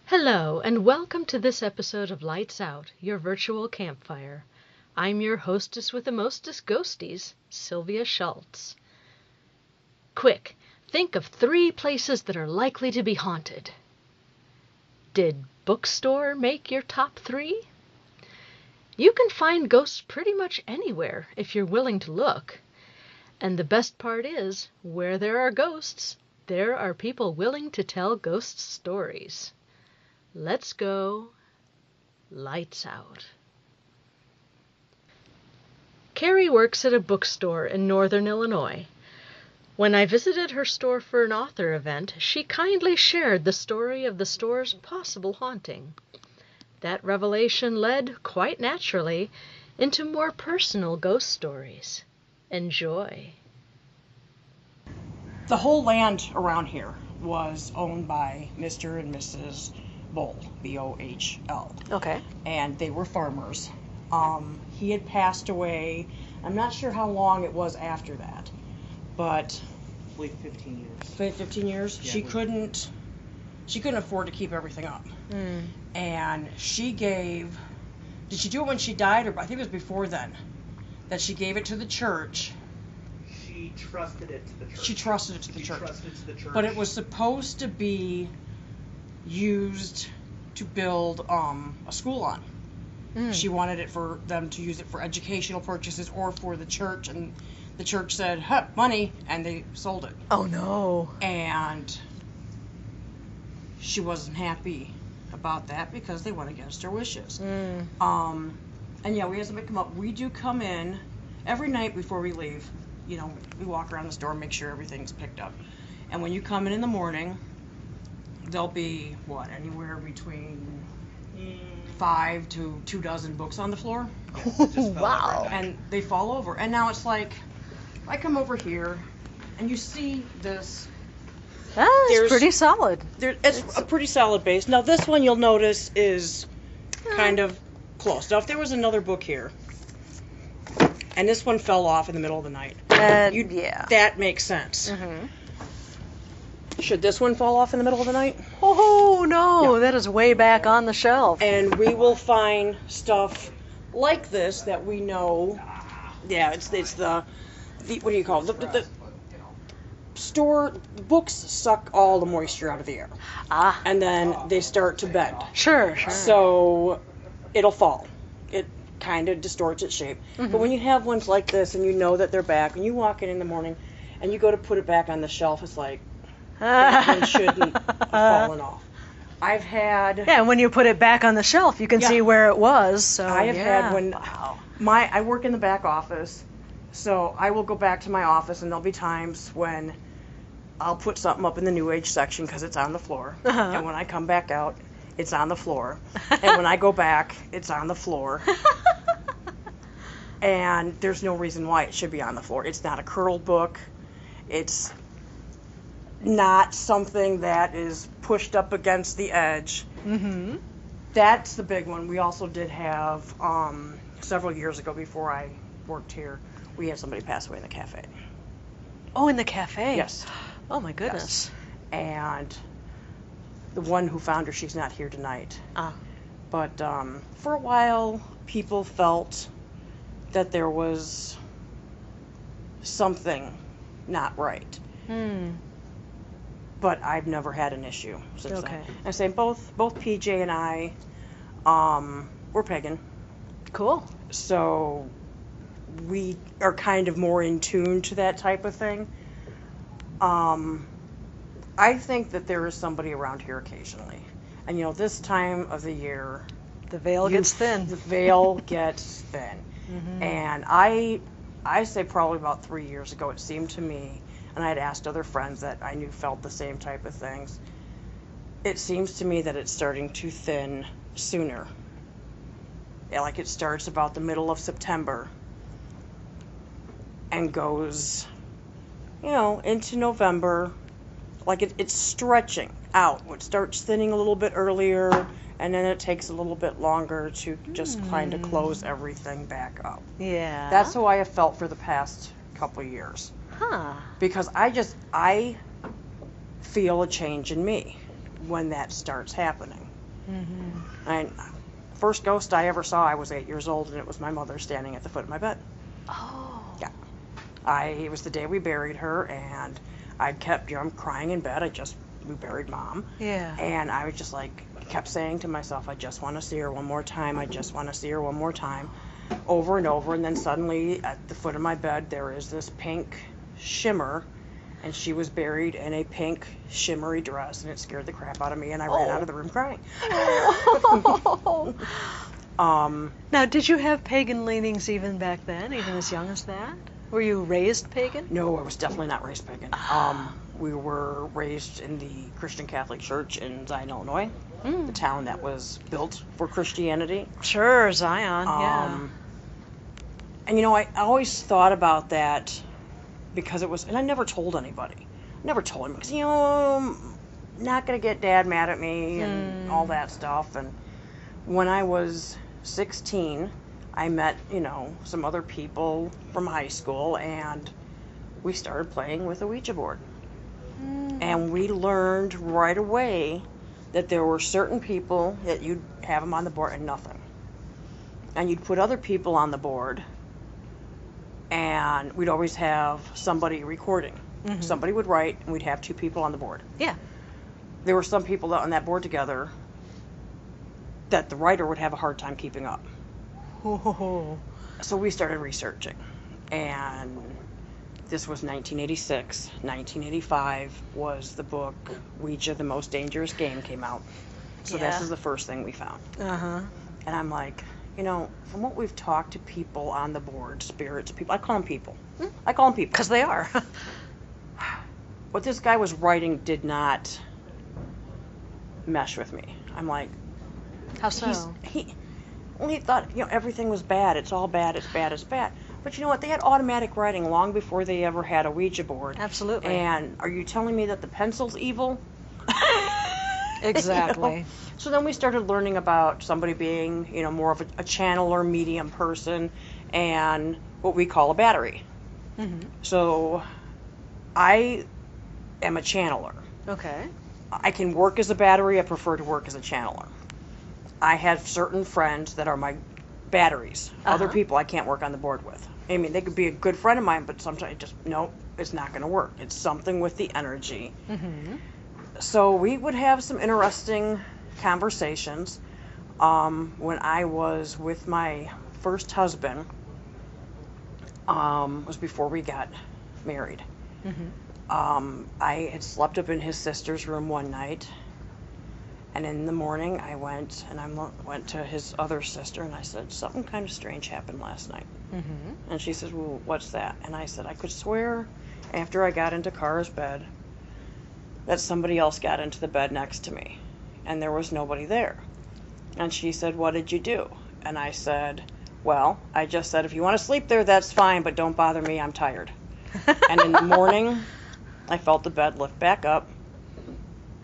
Hello, and welcome to this episode of Lights Out, your virtual campfire. I'm your hostess with the mostest ghosties, Sylvia Shults. Quick, think of 3 places that are likely to be haunted. Did bookstore make your top 3? You can find ghosts pretty much anywhere if you're willing to look. And the best part is, where there are ghosts, there are people willing to tell ghost stories. Let's go. Lights out. Kerri works at a bookstore in northern Illinois. When I visited her store for an author event, she kindly shared the story of the store's possible haunting. That revelation led, quite naturally, into more personal ghost stories. Enjoy. The whole land around here was owned by Mr. and Mrs. Bohl, B-O-H-L. Okay. And they were farmers. He had passed away. I'm not sure how long it was after that, but I believe 15 years. 15 years. Yeah, she couldn't afford to keep everything up. And she gave. Did she do it when she died, or I think it was before then? That she gave it to the church. She trusted it to the church. She trusted it to the church. But it was supposed to be used to build a school on. She wanted it for them to use it for educational purposes or for the church, and the church said, "Huh, money," and they sold it. Oh no. And she wasn't happy about that because they went against her wishes. And yeah, we had somebody come up. We do come in every night before we leave. You know, we walk around the store, make sure everything's picked up. And when you come in the morning, there'll be, anywhere between 5 to 2 dozen books on the floor. Wow. And they fall over. And now it's like, I come over here, and you see this. That's pretty solid. It's a pretty solid base. Now this one you'll notice is kind of close. Now if there was another book here, and this one fell off in the middle of the night, that makes sense. Should this one fall off in the middle of the night? Oh no, Yeah. that is way back on the shelf. And we will find stuff like this that we know. Yeah, it's the what do you call it? The store books suck all the moisture out of the air. And then they start to bend. Sure. So it'll fall. It kind of distorts its shape. But when you have ones like this and you know that they're back, and you walk in the morning and you go to put it back on the shelf, it's like, that one shouldn't have fallen off. I've had... Yeah, when you put it back on the shelf, you can see where it was. So I have had when... I work in the back office, so I will go back to my office, and there'll be times when I'll put something up in the New Age section because it's on the floor. And when I come back out, it's on the floor. And when I go back, it's on the floor. And there's no reason why it should be on the floor. It's not a curled book. It's not something that is pushed up against the edge. That's the big one. We also did have, several years ago before I worked here, we had somebody pass away in the cafe. Oh, in the cafe? Yes. Oh my goodness. Yes. And the one who found her, she's not here tonight. But for a while, people felt that there was something not right. But I've never had an issue since then. I'm saying both PJ and I, we're pagan. Cool. So we are kind of more in tune to that type of thing. I think that there is somebody around here occasionally. And this time of the year, the veil gets thin. The veil gets thin. And I say probably about 3 years ago, it seemed to me, and I had asked other friends that I knew felt the same type of things, it seems to me that it's starting to thin sooner. Yeah, like it starts about the middle of September and goes, into November. Like it's stretching. out. It starts thinning a little bit earlier, and then it takes a little bit longer to just kind of close everything back up. Yeah. That's how I have felt for the past couple of years. Huh. Because I feel a change in me when that starts happening. And first ghost I ever saw, I was 8 years old, and it was my mother standing at the foot of my bed. Oh. Yeah. It was the day we buried her, and I kept, I'm crying in bed. We buried Mom. Yeah. And I was just kept saying to myself, I just want to see her one more time. I just want to see her one more time. Over and over. And then suddenly at the foot of my bed, there is this pink shimmer, and she was buried in a pink shimmery dress, and it scared the crap out of me, and I ran out of the room crying. Now, did you have pagan leanings even back then, even as young as that? Were you raised pagan? No, I was definitely not raised pagan. We were raised in the Christian Catholic Church in Zion, Illinois, the town that was built for Christianity. Sure, Zion, yeah. And I always thought about that because it was, and I never told anybody. Never told him because, I'm not going to get Dad mad at me and all that stuff. And when I was 16, I met, some other people from high school, and we started playing with a Ouija board. And we learned right away that there were certain people that you'd have them on the board and nothing. And you'd put other people on the board, and we'd always have somebody recording. Somebody would write, and we'd have two people on the board. Yeah. There were some people on that board together that the writer would have a hard time keeping up. So we started researching, and this was 1986. 1985 was the book Ouija, the Most Dangerous Game came out. So this is the first thing we found. And I'm like, from what we've talked to people on the board, spirits, people, I call them people. I call them people. Because they are. What this guy was writing did not mesh with me. I'm like, how so? He thought, everything was bad. It's all bad. It's bad. It's bad. But you know what? They had automatic writing long before they ever had a Ouija board. Absolutely. And are you telling me that the pencil's evil? Exactly. So then we started learning about somebody being, more of a channel or medium person, and what we call a battery. So I am a channeler. Okay. I can work as a battery. I prefer to work as a channeler. I have certain friends that are my batteries. Other people I can't work on the board with. I mean, they could be a good friend of mine, but sometimes it's not going to work. It's something with the energy. So we would have some interesting conversations. When I was with my first husband, was before we got married. I had slept up in his sister's room one night, and in the morning I went to his other sister, and I said, something kind of strange happened last night. And she says, well, what's that? And I said, I could swear after I got into Cara's bed that somebody else got into the bed next to me, and there was nobody there. And she said, what did you do? And I said, well, I just said, if you want to sleep there, that's fine, but don't bother me, I'm tired. And in the morning, I felt the bed lift back up,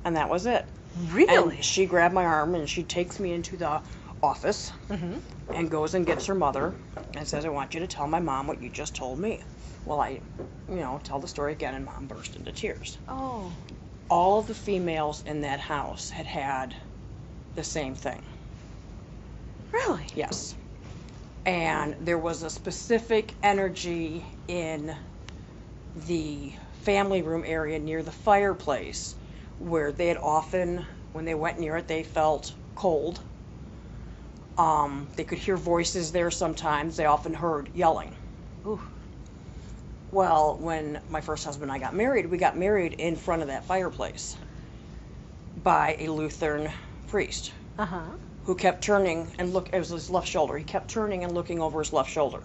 and that was it. Really? And she grabbed my arm, and she takes me into the office and goes and gets her mother and says, I want you to tell my mom what you just told me. Well, I, tell the story again, and Mom burst into tears. Oh. All of the females in that house had the same thing. Really? Yes. And there was a specific energy in the family room area near the fireplace where they had often, when they went near it, they felt cold. They could hear voices there sometimes. They often heard yelling. Ooh. Well, when my first husband and I got married, we got married in front of that fireplace by a Lutheran priest. Who kept turning and it was his left shoulder. He kept turning and looking over his left shoulder.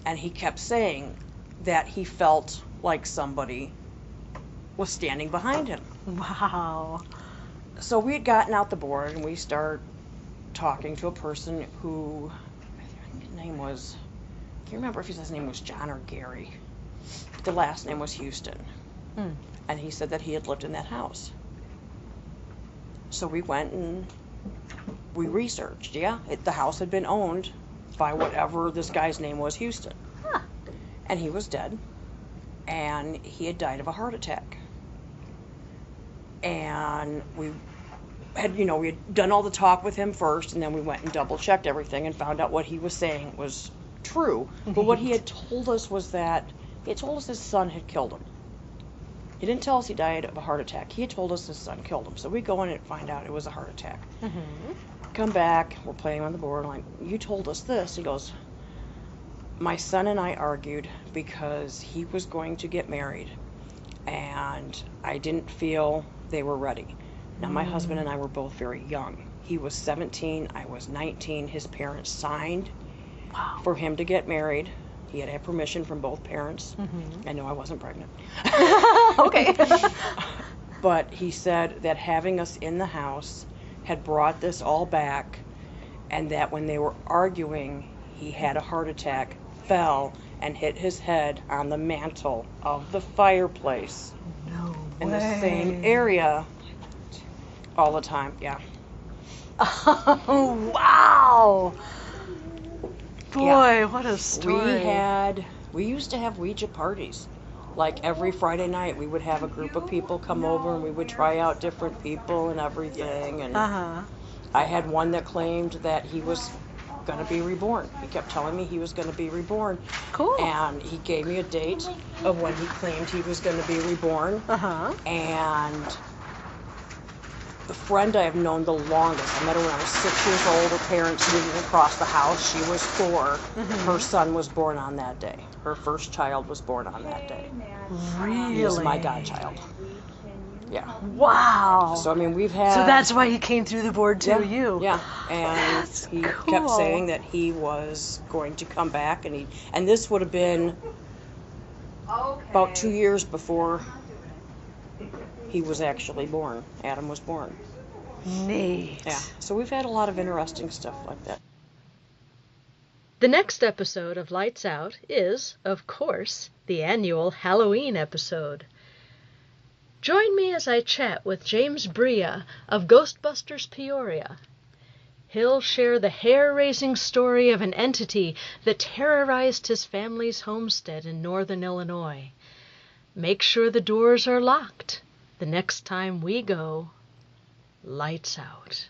And he kept saying that he felt like somebody was standing behind him. Wow. So we had gotten out the board, and we started talking to a person who, I think his name was, I can't remember if his name was John or Gary. The last name was Houston. And he said that he had lived in that house. So we went and we researched. Yeah, the house had been owned by whatever this guy's name was, Houston. Huh. And he was dead. And he had died of a heart attack. And we had done all the talk with him first, and then we went and double checked everything and found out what he was saying was true. But what he had told us was that he had told us his son had killed him. He didn't tell us he died of a heart attack. He had told us his son killed him. So we go in and find out it was a heart attack. Come back, we're playing on the board. I'm like, you told us this. He goes, my son and I argued because he was going to get married, and I didn't feel they were ready. Now, my husband and I were both very young. He was 17, I was 19. His parents signed for him to get married. He had to have permission from both parents. I know I wasn't pregnant. Okay. But he said that having us in the house had brought this all back, and that when they were arguing, he had a heart attack, fell, and hit his head on the mantle of the fireplace in the same area all the time. Yeah. Oh, wow. Boy, what a story. We used to have Ouija parties. Like every Friday night, we would have a group of people come over, and we would try out different people and everything. And I had one that claimed that he was going to be reborn. He kept telling me he was going to be reborn. Cool. And he gave me a date of when he claimed he was going to be reborn. And the friend I have known the longest, I met her when I was 6 years old. Her parents moved across the house. She was 4. Her son was born on that day. Her first child was born on that day. Really? He was my godchild. Yeah. Wow. So, I mean, we've had... So that's why he came through the board to you. Yeah. And he kept saying that he was going to come back, and this would have been about 2 years before he was actually born. Adam was born. Neat. Yeah. So we've had a lot of interesting stuff like that. The next episode of Lights Out is, of course, the annual Halloween episode. Join me as I chat with James Bria of Ghostbusters Peoria. He'll share the hair-raising story of an entity that terrorized his family's homestead in northern Illinois. Make sure the doors are locked the next time we go Lights Out.